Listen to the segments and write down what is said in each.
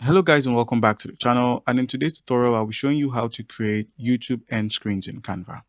Hello guys and welcome back to the channel, and in today's tutorial I'll be showing you how to create YouTube end screens in Canva.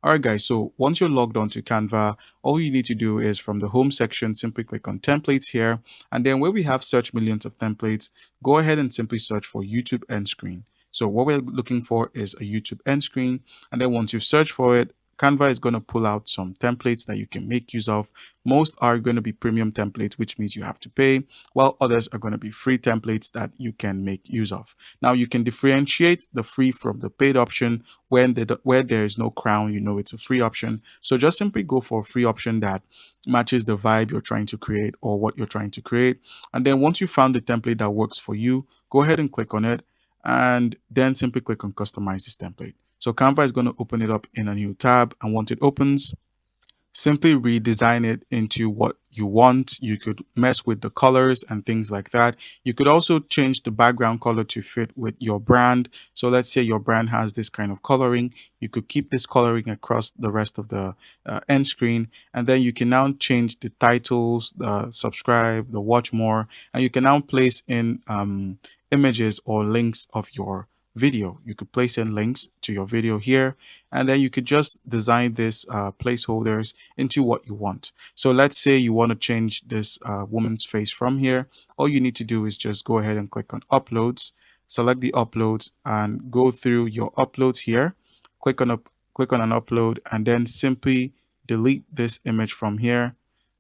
Alright guys, so once you're logged on to Canva, all you need to do is from the home section simply click on templates here, and then where we have search millions of templates, go ahead and simply search for YouTube end screen. So what we're looking for is a YouTube end screen, and then once you search for it, Canva is going to pull out some templates that you can make use of. Most are going to be premium templates, which means you have to pay, while others are going to be free templates that you can make use of. Now you can differentiate the free from the paid option. Where there is no crown, you know it's a free option. So just simply go for a free option that matches the vibe you're trying to create or what you're trying to create. And then once you found the template that works for you, go ahead and click on it, and then simply click on customize this template. So Canva is going to open it up in a new tab, and once it opens, simply redesign it into what you want. You could mess with the colors and things like that. You could also change the background color to fit with your brand. So let's say your brand has this kind of coloring. You could keep this coloring across the rest of the end screen. And then you can now change the titles, the subscribe, the watch more, and you can now place in images or links of your video. You could place in links to your video here, and then you could just design this placeholders into what you want. So let's say you want to change this woman's face from here. All you need to do is just go ahead and click on uploads, select the uploads, and go through your uploads here. Click on an upload, and then simply delete this image from here.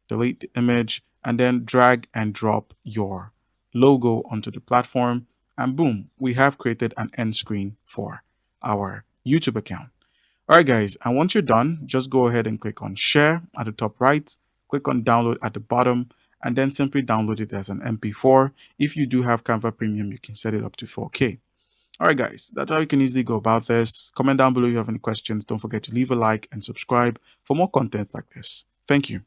Delete the image, and then drag and drop your logo onto the platform, and boom, we have created an end screen for our YouTube account. All right, guys, and once you're done, just go ahead and click on share at the top right, click on download at the bottom, and then simply download it as an MP4. If you do have Canva Premium, you can set it up to 4K. All right, guys, that's how you can easily go about this. Comment down below if you have any questions. Don't forget to leave a like and subscribe for more content like this. Thank you.